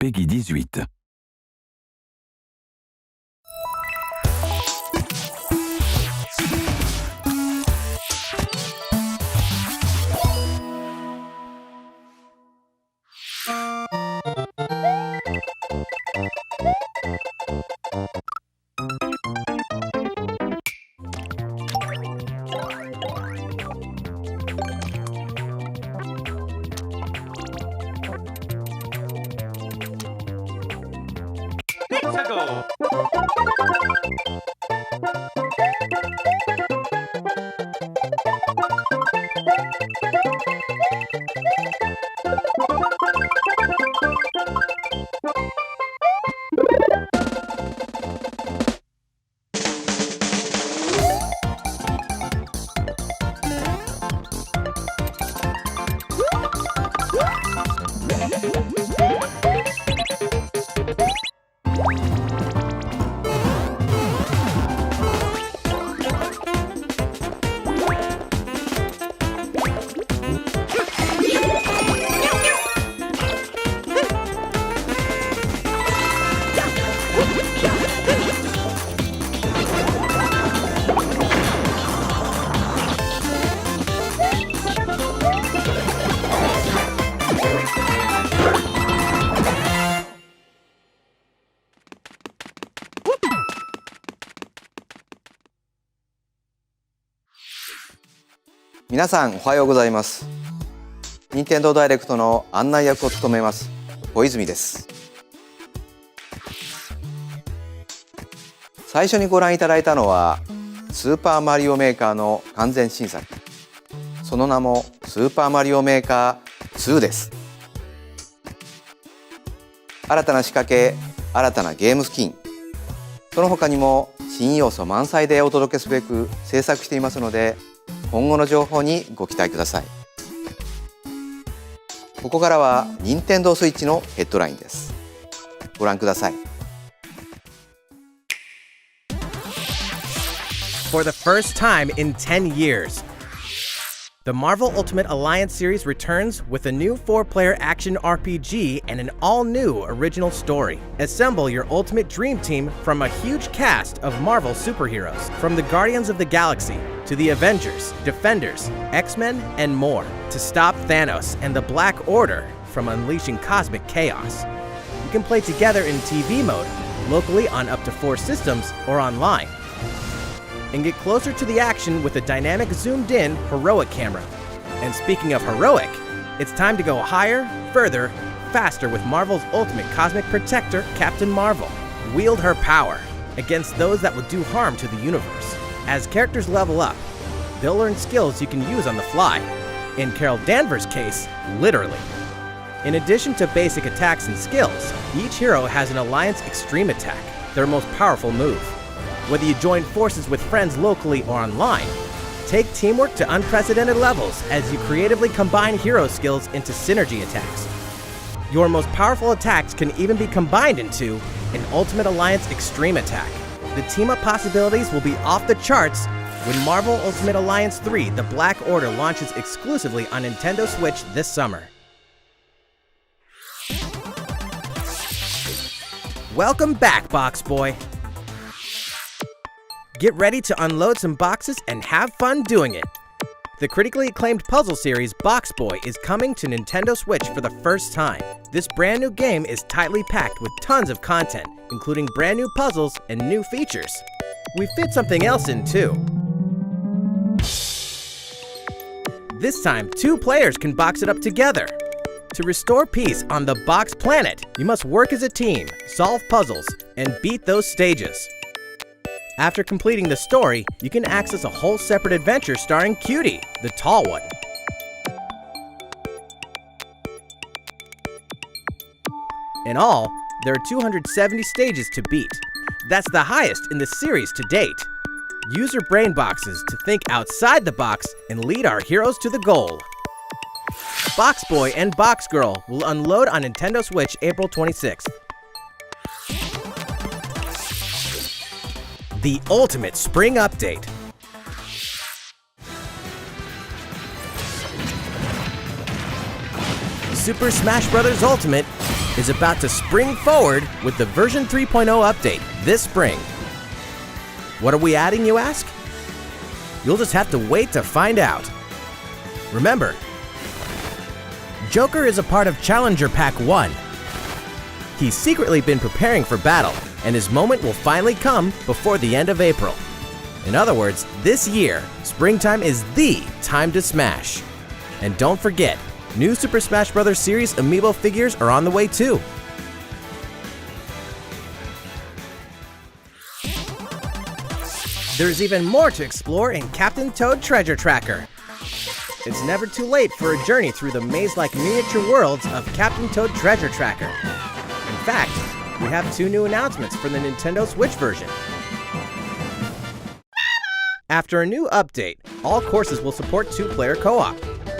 Peggy 18.皆さんおはようございます。任天堂ダイレクトの案内役を務めます小泉です。最初にご覧いただいたのはスーパーマリオメーカーの完全新作、その名もスーパーマリオメーカー2です。新たな仕掛け、新たなゲームスキン、その他にも新要素満載でお届けすべく制作していますので、今後の情報にご期待ください。ここからは任天堂スイッチのヘッドラインです。ご覧ください。For the first time in 10 years, the Marvel Ultimate Alliance series returns with a new 4-player action RPG and an all-new original story. Assemble your ultimate dream team from a huge cast of Marvel superheroes, from the Guardians of the Galaxy to the Avengers, Defenders, X-Men, and more, to stop Thanos and the Black Order from unleashing cosmic chaos. You can play together in TV mode, locally on up to 4 systems, or online, and get closer to the action with a dynamic zoomed-in heroic camera. And speaking of heroic, it's time to go higher, further, faster with Marvel's ultimate cosmic protector, Captain Marvel. Wield her power against those that would do harm to the universe. As characters level up, they'll learn skills you can use on the fly. In Carol Danvers' case, literally. In addition to basic attacks and skills, each hero has an Alliance Extreme Attack, their most powerful move. Whether you join forces with friends locally or online, take teamwork to unprecedented levels as you creatively combine hero skills into synergy attacks. Your most powerful attacks can even be combined into an Ultimate Alliance Extreme Attack. The team-up possibilities will be off the charts when Marvel Ultimate Alliance 3: The Black Order launches exclusively on Nintendo Switch this summer. Welcome back, Box Boy! Get ready to unload some boxes and have fun doing it. The critically acclaimed puzzle series Box Boy is coming to Nintendo Switch for the first time. This brand new game is tightly packed with tons of content, including brand new puzzles and new features. We fit something else in too. This time, 2 players can box it up together. To restore peace on the Box Planet, you must work as a team, solve puzzles, and beat those stages. After completing the story, you can access a whole separate adventure starring Cutie, the tall one. In all, there are 270 stages to beat. That's the highest in the series to date. Use your brain boxes to think outside the box and lead our heroes to the goal. Box Boy and Box Girl will unload on Nintendo Switch April 26th. The Ultimate Spring Update. Super Smash Bros. Ultimate is about to spring forward with the version 3.0 update this spring. What are we adding, you ask? You'll just have to wait to find out. Remember, Joker is a part of Challenger Pack 1. He's secretly been preparing for battle, and his moment will finally come before the end of April. In other words, this year, springtime is the time to smash. And don't forget, new Super Smash Bros. Series amiibo figures are on the way too. There's even more to explore in Captain Toad Treasure Tracker. It's never too late for a journey through the maze-like miniature worlds of Captain Toad Treasure Tracker. In fact, we have 2 new announcements for the Nintendo Switch version. After a new update, all courses will support 2-player co-op.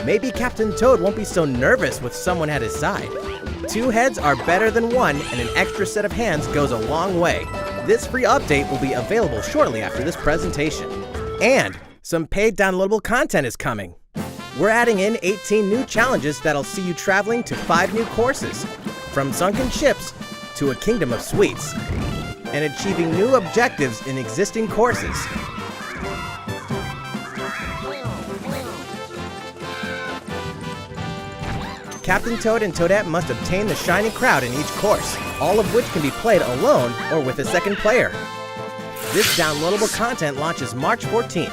Maybe Captain Toad won't be so nervous with someone at his side. 2 heads are better than 1, and an extra set of hands goes a long way. This free update will be available shortly after this presentation. And some paid downloadable content is coming. We're adding in 18 new challenges that'll see you traveling to 5 new courses, from sunken ships to a kingdom of sweets, and achieving new objectives in existing courses. Captain Toad and Toadette must obtain the shiny crowd in each course, all of which can be played alone or with a second player. This downloadable content launches March 14th,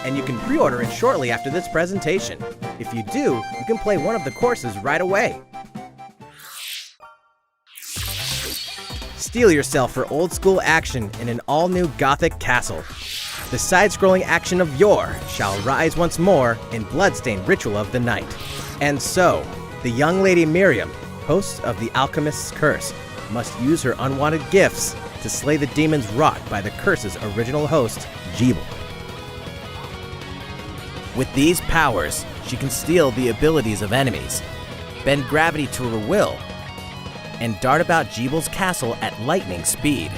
and you can pre-order it shortly after this presentation. If you do, you can play one of the courses right away. Steel yourself for old-school action in an all-new Gothic castle. The side-scrolling action of yore shall rise once more in bloodstained ritual of the night. And so, the young lady Miriam, host of the Alchemist's Curse, must use her unwanted gifts to slay the demons wrought by the curse's original host, Jeeble. With these powers, she can steal the abilities of enemies, bend gravity to her will, and dart about Jeeble's castle at lightning speed.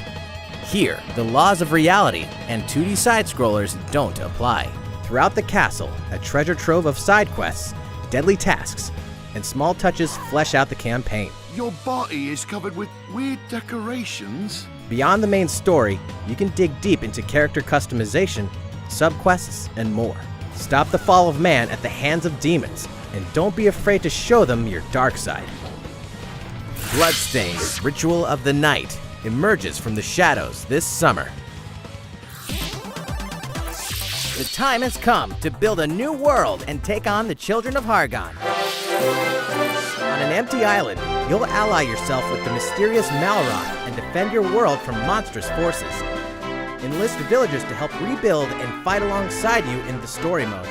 Here, the laws of reality and 2D side-scrollers don't apply. Throughout the castle, a treasure trove of side quests, deadly tasks, and small touches flesh out the campaign. Your body is covered with weird decorations. Beyond the main story, you can dig deep into character customization, subquests, and more. Stop the fall of man at the hands of demons, and don't be afraid to show them your dark side. Bloodstained Ritual of the Night emerges from the shadows this summer. The time has come to build a new world and take on the children of Hargon. On an empty island, you'll ally yourself with the mysterious Malroth and defend your world from monstrous forces. Enlist villagers to help rebuild and fight alongside you in the story mode.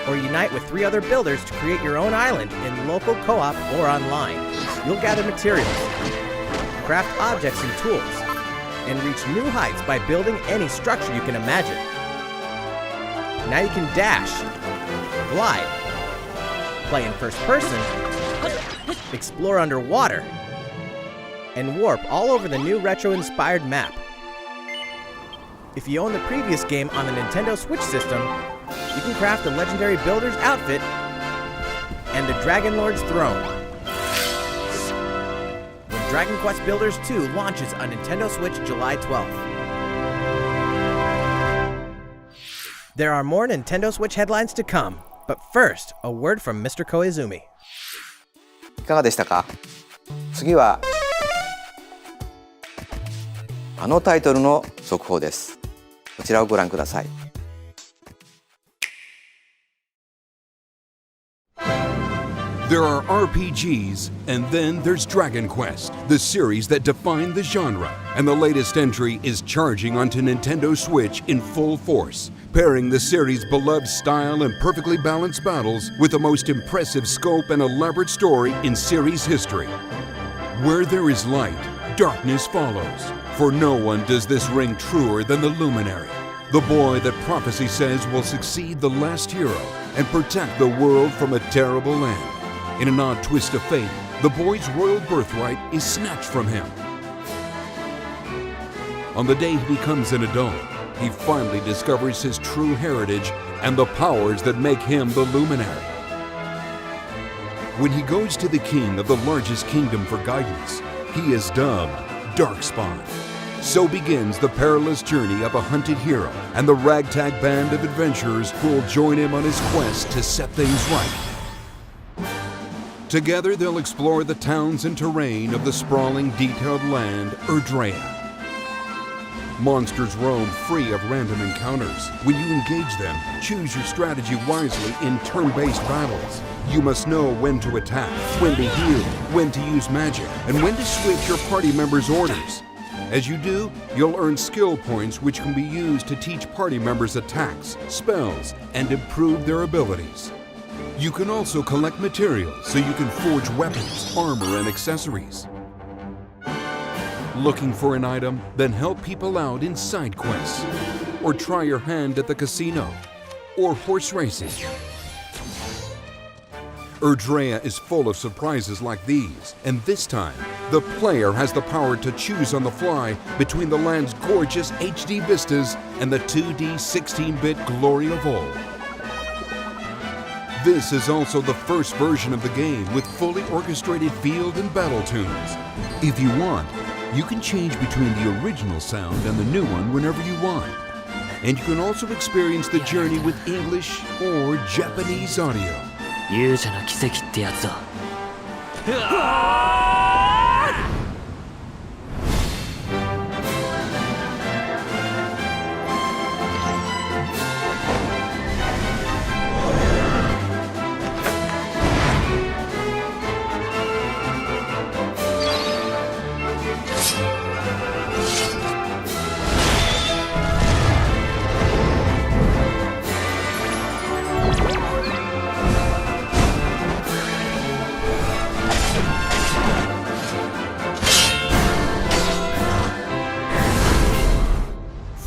Or unite with 3 other builders to create your own island in local co-op or online. You'll gather materials, craft objects and tools, and reach new heights by building any structure you can imagine. Now you can dash, glide, play in first person, explore underwater, and warp all over the new retro-inspired map. If you own the previous game on the Nintendo Switch system, you can craft the legendary builder's outfit and the Dragon Lord's throne. When Dragon Quest Builders 2 launches on Nintendo Switch July 12th. There are more Nintendo Switch headlines to come, but first, a word from Mr. Koizumi. いかがでしたか？次はあのタイトルの速報です。こちらをご覧ください。There are RPGs, and then there's Dragon Quest, the series that defined the genre. And the latest entry is charging onto Nintendo Switch in full force, pairing the series' beloved style and perfectly balanced battles with the most impressive scope and elaborate story in series history. Where there is light, darkness follows. For no one does this ring truer than the Luminary, the boy that prophecy says will succeed the last hero and protect the world from a terrible end. In an odd twist of fate, the boy's royal birthright is snatched from him. On the day he becomes an adult, he finally discovers his true heritage and the powers that make him the Luminary. When he goes to the king of the largest kingdom for guidance, he is dubbed Darkspawn. So begins the perilous journey of a hunted hero and the ragtag band of adventurers who will join him on his quest to set things right. Together they'll explore the towns and terrain of the sprawling, detailed land Erdrea. Monsters roam free of random encounters. When you engage them, choose your strategy wisely in turn-based battles. You must know when to attack, when to heal, when to use magic, and when to switch your party members' orders. As you do, you'll earn skill points which can be used to teach party members attacks, spells, and improve their abilities. You can also collect materials so you can forge weapons, armor, and accessories. Looking for an item? Then help people out in side quests. Or try your hand at the casino. Or horse racing. Erdrea is full of surprises like these, and this time, the player has the power to choose on the fly between the land's gorgeous HD vistas and the 2D 16-bit glory of old. This is also the first version of the game with fully orchestrated field and battle tunes. If you want, you can change between the original sound and the new one whenever you want. And you can also experience the journey with English or Japanese audio. 勇者の奇跡ってやつだ。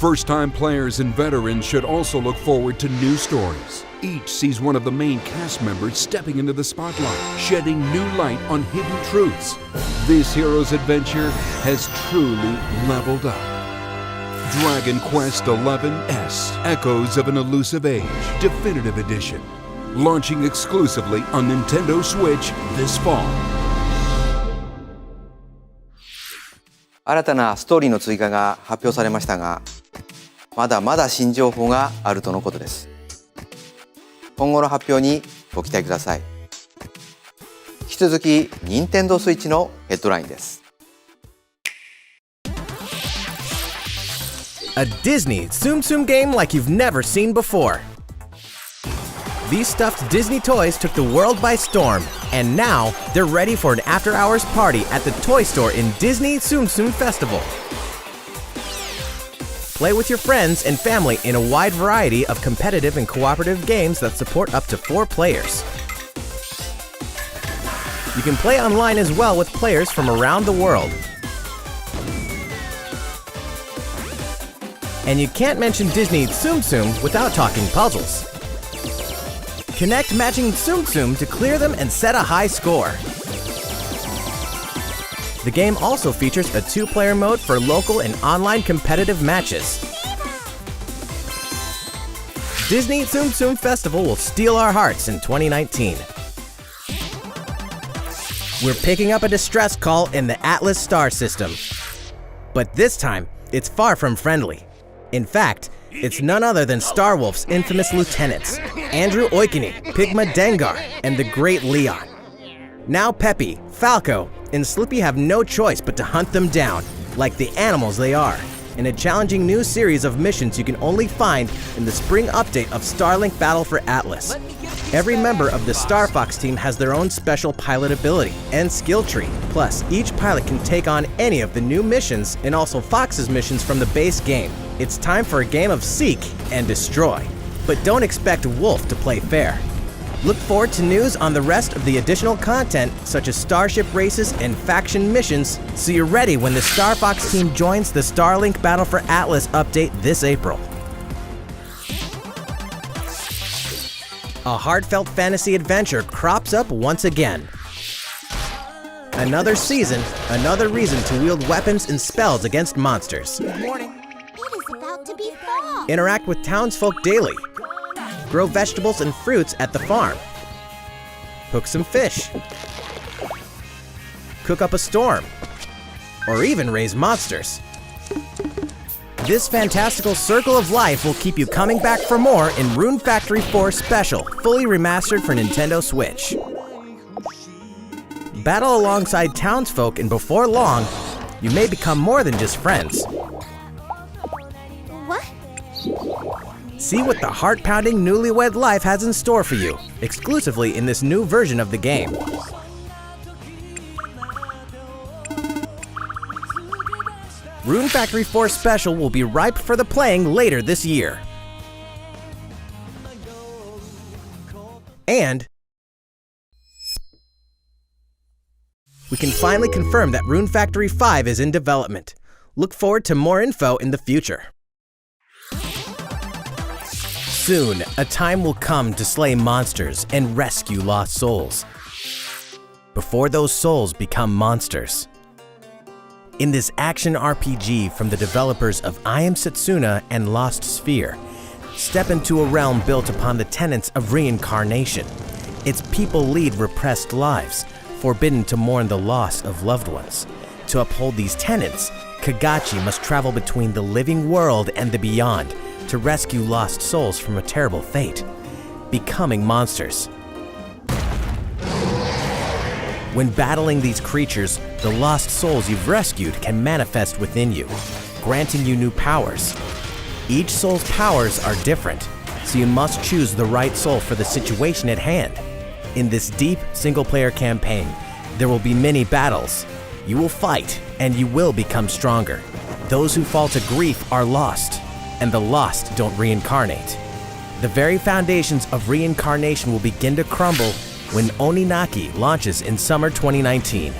First-time players and veterans should also look forward to new stories. Each sees one of the main cast members stepping into the spotlight, shedding new light on hidden truths. This hero's adventure has truly leveled up. Dragon Quest XI-S, Echoes of an Elusive Age, Definitive Edition. Launching exclusively on Nintendo Switch this fall. 新たなストーリーの追加が発表されましたが、まだまだ新情報があるとのことです。今後の発表にご期待ください。引き続き、Nintendo Switch のヘッドラインです。A Disney Tsum Tsum game like you've never seen before. These stuffed Disney toys took the world by storm, and now they're ready for an after-hours party at the toy store in Disney Tsum Tsum Festival. Play with your friends and family in a wide variety of competitive and cooperative games that support up to 4 players. You can play online as well with players from around the world. And you can't mention Disney Tsum Tsum without talking puzzles. Connect matching Tsum Tsum to clear them and set a high score. The game also features a 2-player mode for local and online competitive matches. Disney Tsum Tsum Festival will steal our hearts in 2019. We're picking up a distress call in the Atlas star system. But this time, it's far from friendly. In fact, it's none other than Starwolf's infamous lieutenants, Andrew Oikini, Pigma Dengar, and the Great Leon. Now Peppy, Falco, and Slippy have no choice but to hunt them down, like the animals they are, in a challenging new series of missions you can only find in the spring update of Starlink Battle for Atlas. Every member of the Star Fox team has their own special pilot ability and skill tree. Plus, each pilot can take on any of the new missions and also Fox's missions from the base game. It's time for a game of seek and destroy. But don't expect Wolf to play fair. Look forward to news on the rest of the additional content, such as starship races and faction missions, so you're ready when the Star Fox team joins the Starlink Battle for Atlas update this April. A heartfelt fantasy adventure crops up once again. Another season, another reason to wield weapons and spells against monsters. It is about to be fall. Interact with townsfolk daily. Grow vegetables and fruits at the farm. hook some fish, cook up a storm, or even raise monsters. This fantastical circle of life will keep you coming back for more in Rune Factory 4 Special, fully remastered for Nintendo Switch. Battle alongside townsfolk, and before long, you may become more than just friends. What? See what the heart-pounding newlywed life has in store for you, exclusively in this new version of the game. Rune Factory 4 Special will be ripe for the playing later this year. And we can finally confirm that Rune Factory 5 is in development. Look forward to more info in the future. Soon, a time will come to slay monsters and rescue lost souls, before those souls become monsters. In this action RPG from the developers of I Am Setsuna and Lost Sphere, step into a realm built upon the tenets of reincarnation. Its people lead repressed lives, forbidden to mourn the loss of loved ones. To uphold these tenets, Kagachi must travel between the living world and the beyond to rescue lost souls from a terrible fate, becoming monsters. When battling these creatures, the lost souls you've rescued can manifest within you, granting you new powers. Each soul's powers are different, so you must choose the right soul for the situation at hand. In this deep single-player campaign, there will be many battles. You will fight, and you will become stronger. Those who fall to grief are lost, and the lost don't reincarnate. The very foundations of reincarnation will begin to crumble when Oninaki launches in summer 2019.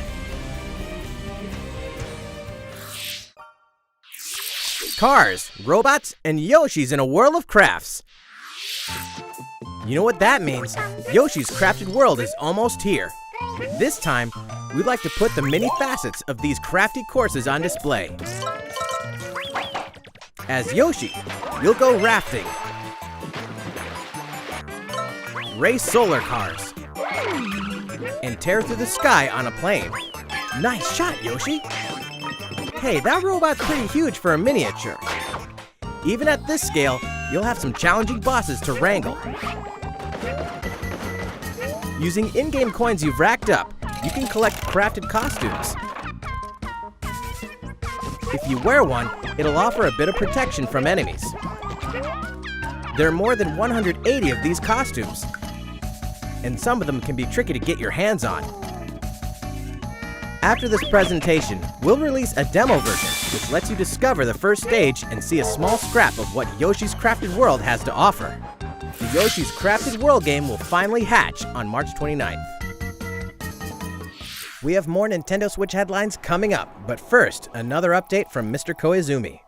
Cars, robots, and Yoshis in a world of crafts. You know what that means? Yoshi's Crafted World is almost here. This time, we'd like to put the many facets of these crafty courses on display. As Yoshi, you'll go rafting, race solar cars, and tear through the sky on a plane. Nice shot, Yoshi! Hey, that robot's pretty huge for a miniature. Even at this scale, you'll have some challenging bosses to wrangle. Using in-game coins you've racked up, you can collect crafted costumes. If you wear one, it'll offer a bit of protection from enemies. There are more than 180 of these costumes, and some of them can be tricky to get your hands on. After this presentation, we'll release a demo version, which lets you discover the first stage and see a small scrap of what Yoshi's Crafted World has to offer. The Yoshi's Crafted World game will finally hatch on March 29th. We have more Nintendo Switch headlines coming up, but first, another update from Mr. Koizumi.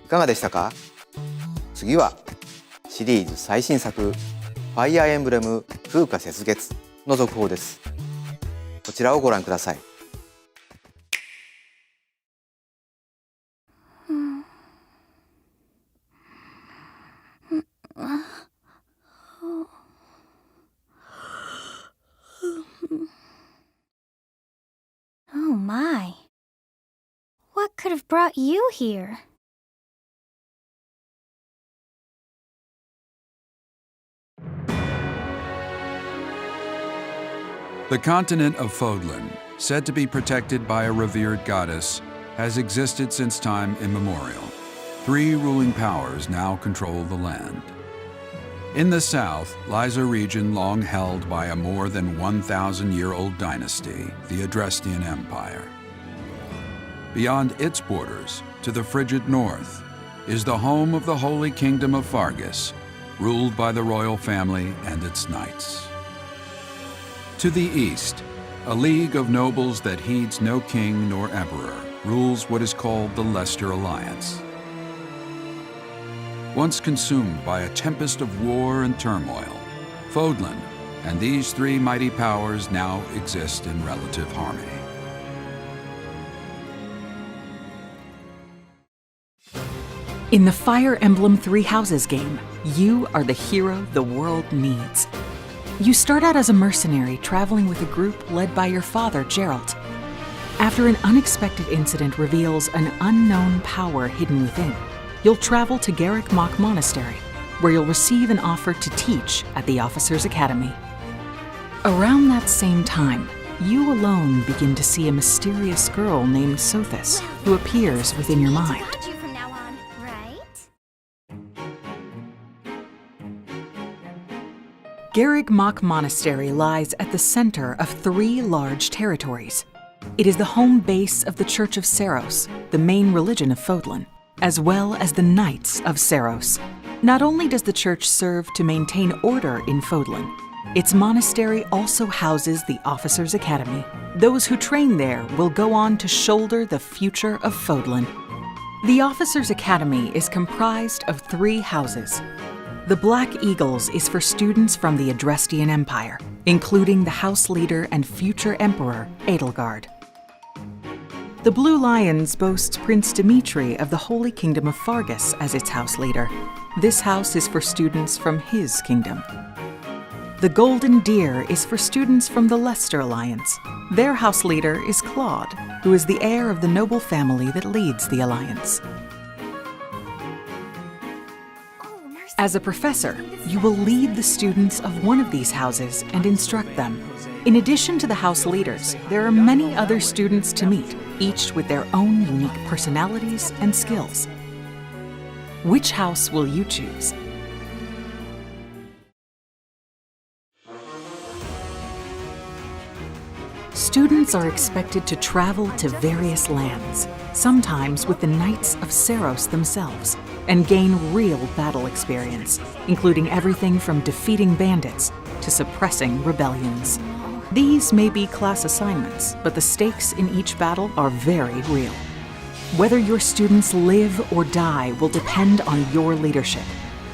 いかがでしたか？次はシリーズ最新作 Fire Emblem 風化雪月の続報です。こちらをご覧ください。Oh my. What could have brought you here? The continent of Fodlan, said to be protected by a revered goddess, has existed since time immemorial. 3 ruling powers now control the land. In the south lies a region long held by a more than 1,000-year-old dynasty, the Adrestian Empire. Beyond its borders, to the frigid north, is the home of the Holy Kingdom of Fargus, ruled by the royal family and its knights. To the east, a league of nobles that heeds no king nor emperor rules what is called the Leicester Alliance. Once consumed by a tempest of war and turmoil, Fodlan and these 3 mighty powers now exist in relative harmony. In the Fire Emblem 3 Houses game, you are the hero the world needs. You start out as a mercenary traveling with a group led by your father, Geralt. After an unexpected incident reveals an unknown power hidden within, you'll travel to Garreg-Mach Monastery, where you'll receive an offer to teach at the Officers' Academy. Around that same time, you alone begin to see a mysterious girl named Sothis, who appears within your mind. Touch you from now on, right? Garreg-Mach Monastery lies at the center of 3 large territories. It is the home base of the Church of Seiros, the main religion of Fodlan, as well as the Knights of Seiros. Not only does the church serve to maintain order in Fodlan, its monastery also houses the Officers' Academy. Those who train there will go on to shoulder the future of Fodlan. The Officers' Academy is comprised of 3 houses. The Black Eagles is for students from the Adrestian Empire, including the house leader and future emperor, Edelgard. The Blue Lions boasts Prince Dimitri of the Holy Kingdom of Fargus as its house leader. This house is for students from his kingdom. The Golden Deer is for students from the Leicester Alliance. Their house leader is Claude, who is the heir of the noble family that leads the Alliance. As a professor, you will lead the students of one of these houses and instruct them. In addition to the house leaders, there are many other students to meet, each with their own unique personalities and skills. Which house will you choose? Students are expected to travel to various lands, sometimes with the Knights of Seiros themselves, and gain real battle experience, including everything from defeating bandits to suppressing rebellions. These may be class assignments, but the stakes in each battle are very real. Whether your students live or die will depend on your leadership.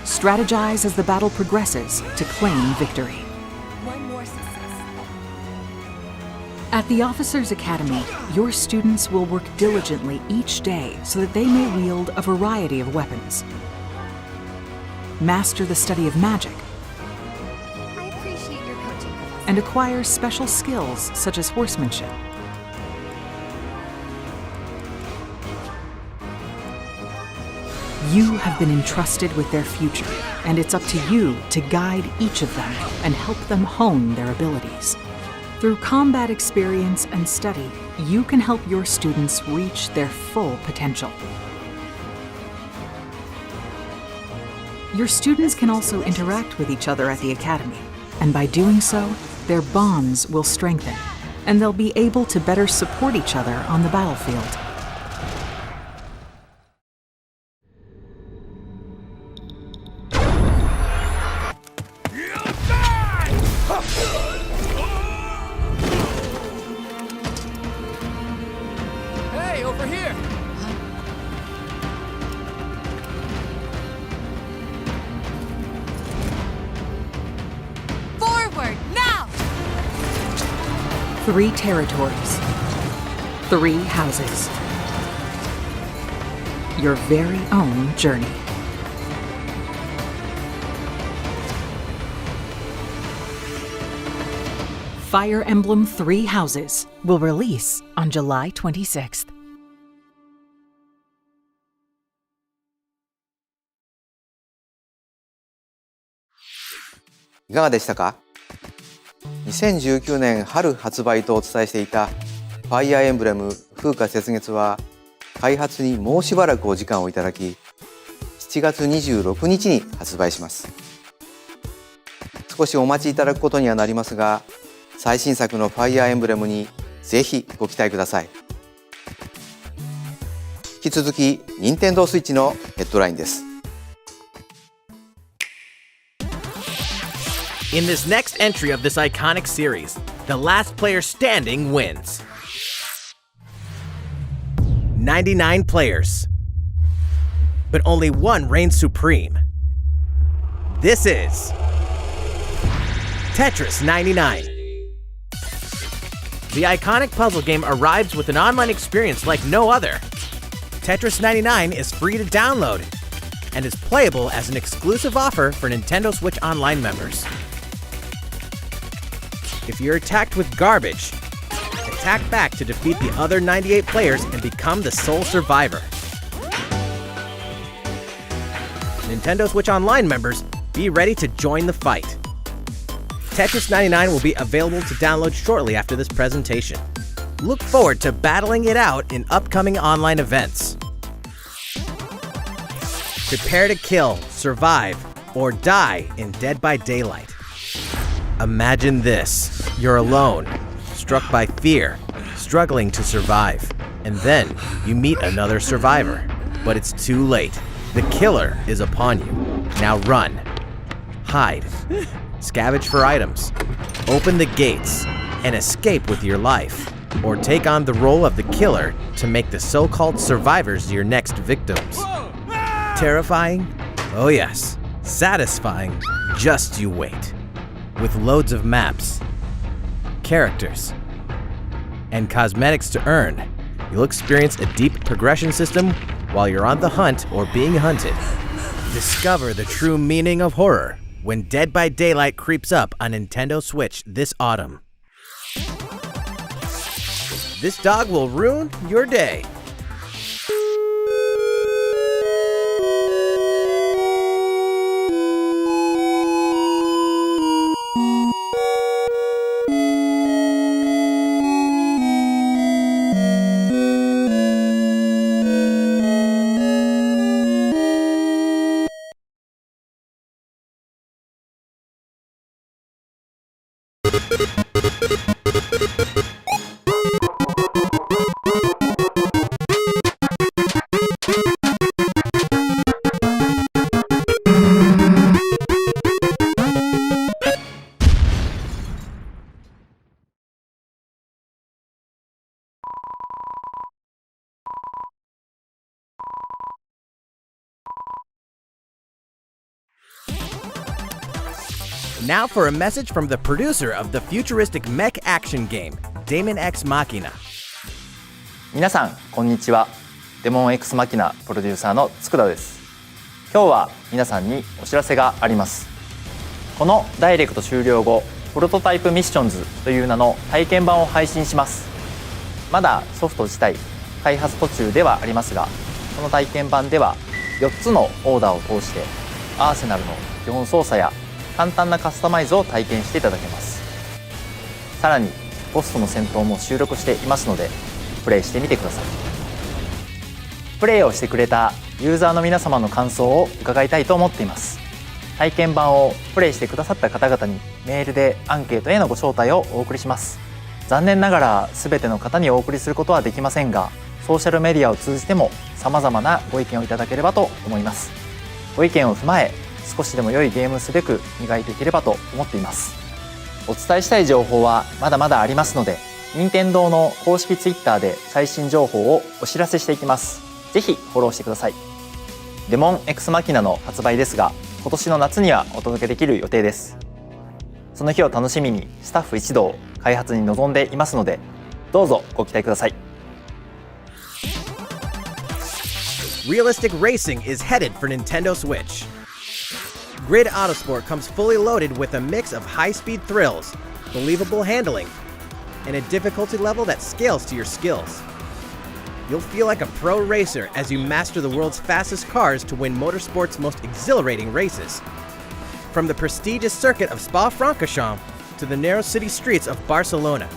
Strategize as the battle progresses to claim victory. At the Officers' Academy, your students will work diligently each day so that they may wield a variety of weapons. Master the study of magic, I appreciate your coaching. and acquire special skills such as horsemanship. You have been entrusted with their future, and it's up to you to guide each of them and help them hone their abilities. Through combat experience and study, you can help your students reach their full potential. Your students can also interact with each other at the Academy, and by doing so, their bonds will strengthen, and they'll be able to better support each other on the battlefield. Hey, over here! Forward, now! 3 territories, 3 houses. Your very own journey. Fire Emblem 3 Houses will release on July 26th. いかがでしたか？ 2019年春発売とお伝えしていた Fire Emblem 風化雪月は開発にもうしばらくお時間をいただき、7月26日に発売します。少しお待ちいただくことにはなりますが、最新作の Fire Emblem にぜひご期待ください。引き続き Nintendo Switch のヘッドラインです。In this next entry of this iconic series, the last player standing wins. 99 players. But only one reigns supreme. This is Tetris 99. The iconic puzzle game arrives with an online experience like no other. Tetris 99 is free to download and is playable as an exclusive offer for Nintendo Switch Online members. If you're attacked with garbage, attack back to defeat the other 98 players and become the sole survivor. Nintendo Switch Online members, be ready to join the fight. Tetris 99 will be available to download shortly after this presentation. Look forward to battling it out in upcoming online events. Prepare to kill, survive, or die in Dead by Daylight. Imagine this. You're alone, struck by fear, struggling to survive. And then you meet another survivor. But it's too late. The killer is upon you. Now run. Hide. Scavenge for items. Open the gates and escape with your life. Or take on the role of the killer to make the so-called survivors your next victims. Terrifying? Oh yes. Satisfying? Just you wait. With loads of maps, characters, and cosmetics to earn, you'll experience a deep progression system while you're on the hunt or being hunted. Discover the true meaning of horror when Dead by Daylight creeps up on Nintendo Switch this autumn. This dog will ruin your day. Now for a message from the producer of the futuristic mech action game, Daemon X Machina. 皆さんこんにちは。デモン X マキナプロデューサーの佃です。今日は皆さんにお知らせがあります。このダイレクト終了後、プロトタイプミッションズという名の体験版を配信します。まだソフト自体開発途中ではありますが、この体験版では4つのオーダーを通してアーセナルの基本操作や簡単なカスタマイズを体験していただけます。さらにボスとの戦闘も収録していますのでプレイしてみてください。プレイをしてくれたユーザーの皆様の感想を伺いたいと思っています。体験版をプレイしてくださった方々にメールでアンケートへのご招待をお送りします。残念ながら全ての方にお送りすることはできませんが、ソーシャルメディアを通じても様々なご意見をいただければと思います。ご意見を踏まえ少しでも良いゲームすべく磨いていければと思っています。お伝えしたい情報はまだまだありますので、任天堂の公式 Twitter で最新情報をお知らせしていきます。ぜひフォローしてください。デモン X マキナの発売ですが、今年の夏にはお届けできる予定です。その日を楽しみにスタッフ一同開発に臨んでいますので、どうぞご期待ください。Realistic racing is headed for Nintendo Switch. Grid Autosport comes fully loaded with a mix of high-speed thrills, believable handling, and a difficulty level that scales to your skills. You'll feel like a pro racer as you master the world's fastest cars to win motorsport's most exhilarating races. From the prestigious circuit of Spa-Francorchamps to the narrow city streets of Barcelona,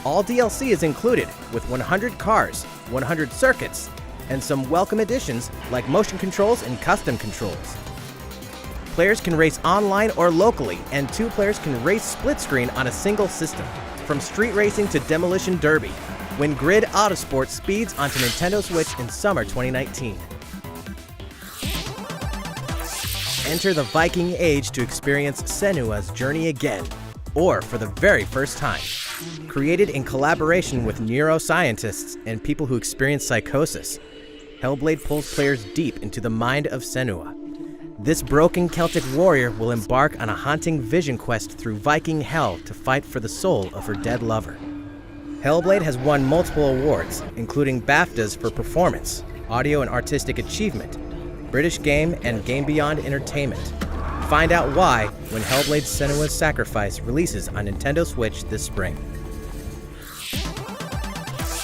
all DLC is included with 100 cars, 100 circuits, and some welcome additions like motion controls and custom controls. Players can race online or locally, and 2 players can race split screen on a single system. From street racing to demolition derby, when Grid Autosport speeds onto Nintendo Switch in summer 2019. Enter the Viking Age to experience Senua's journey again, or for the very first time. Created in collaboration with neuroscientists and people who experience psychosis, Hellblade pulls players deep into the mind of Senua. This broken Celtic warrior will embark on a haunting vision quest through Viking hell to fight for the soul of her dead lover. Hellblade has won multiple awards, including BAFTAs for performance, audio and artistic achievement, British Game and Game Beyond Entertainment, find out why when Hellblade: Senua's Sacrifice releases on Nintendo Switch this spring.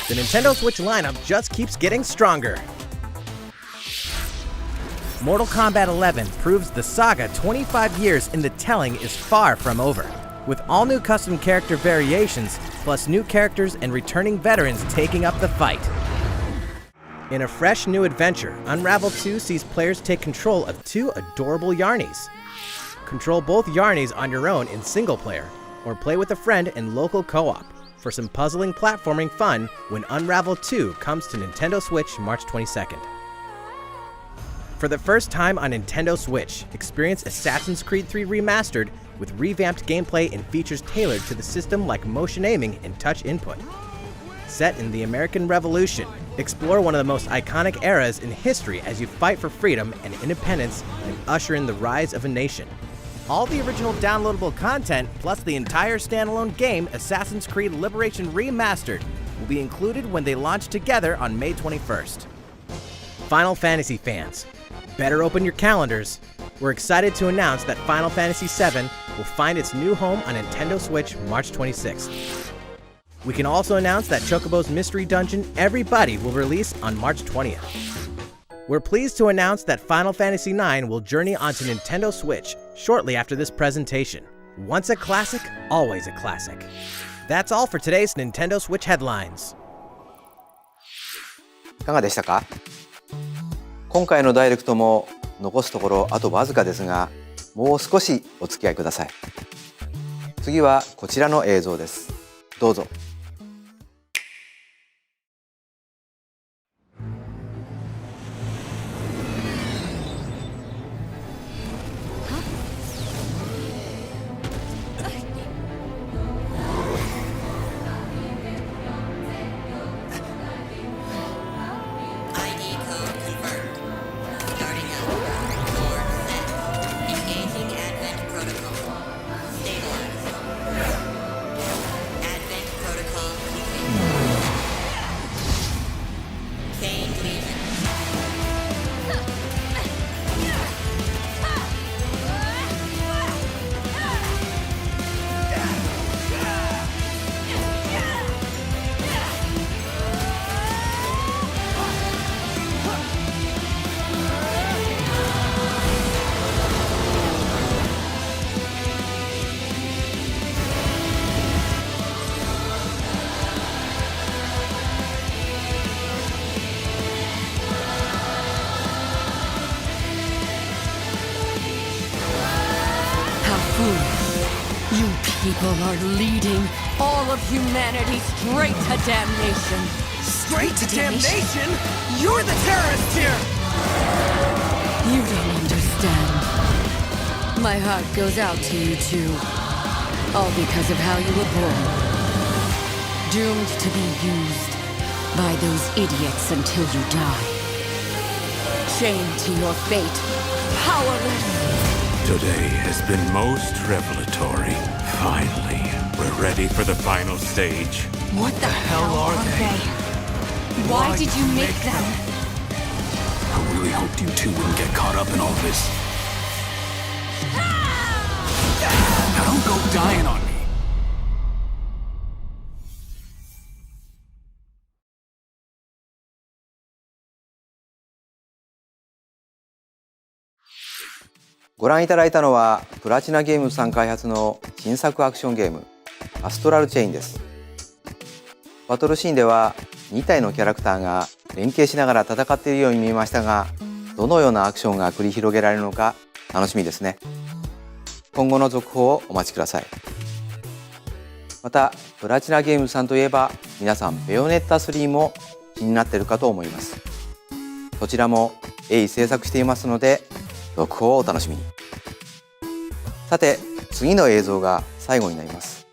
The Nintendo Switch lineup just keeps getting stronger. Mortal Kombat 11 proves the saga 25 years in the telling is far from over, with all new custom character variations, plus new characters and returning veterans taking up the fight. In a fresh new adventure, Unravel 2 sees players take control of two adorable Yarnies. Control both Yarnies on your own in single player, or play with a friend in local co-op for some puzzling platforming fun when Unravel 2 comes to Nintendo Switch March 22nd. For the first time on Nintendo Switch, experience Assassin's Creed 3 Remastered with revamped gameplay and features tailored to the system like motion aiming and touch input. Set in the American Revolution, explore one of the most iconic eras in history as you fight for freedom and independence and usher in the rise of a nation. All the original downloadable content, plus the entire standalone game, Assassin's Creed Liberation Remastered, will be included when they launch together on May 21st. Final Fantasy fans, better open your calendars. We're excited to announce that Final Fantasy VII will find its new home on Nintendo Switch March 26th. We can also announce that Chocobo's Mystery Dungeon Everybody will release on March 20th. We're pleased to announce that Final Fantasy IX will journey onto Nintendo Switch shortly after this presentation. Once a classic, always a classic. That's all for today's Nintendo Switch headlines. いかがでしたか？今回のダイレクトも残すところあとわずかですが、もう少しお付き合いください。次はこちらの映像です。どうぞ。You people are leading all of humanity straight to damnation. Straight to damnation? You're the terrorist here! You don't understand. My heart goes out to you too. All because of how you were born. Doomed to be used by those idiots until you die. Chained to your fate. Powerless. Today has been most revelatory. Finally, we're ready for the final stage. What the hell are they? Why did you make them? I really hoped you two wouldn't get caught up in all this. Now don't go dying on me.ご覧いただいたのはプラチナゲームズさん開発の新作アクションゲームアストラルチェインです。バトルシーンでは2体のキャラクターが連携しながら戦っているように見えましたが、どのようなアクションが繰り広げられるのか楽しみですね。今後の続報をお待ちください。またプラチナゲームズさんといえば皆さんベヨネッタ3も気になっているかと思います。そちらも鋭意制作していますので続報をお楽しみに。さて次の映像が最後になります。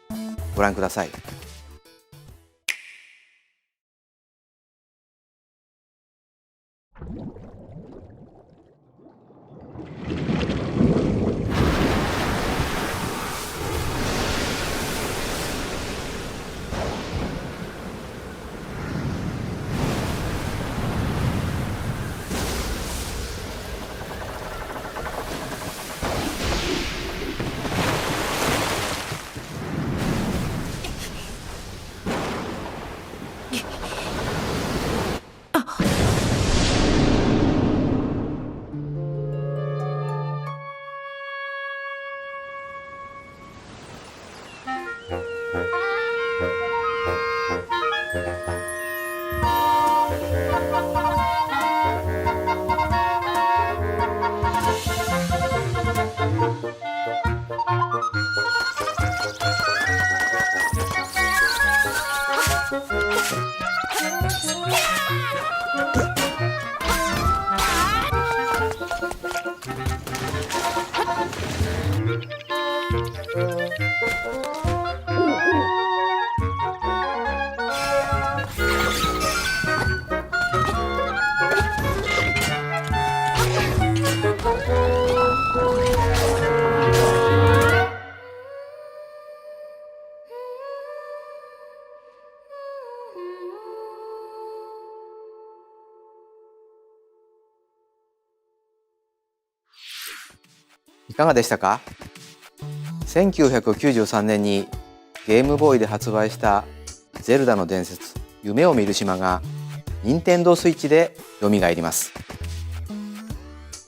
ご覧ください。いかがでしたか？ 1993年にゲームボーイで発売したゼルダの伝説夢を見る島が任天堂スイッチで蘇ります。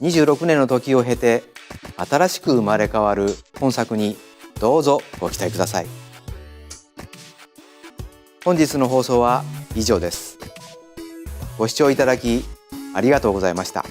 26年の時を経て新しく生まれ変わる本作にどうぞご期待ください。本日の放送は以上です。ご視聴いただきありがとうございました。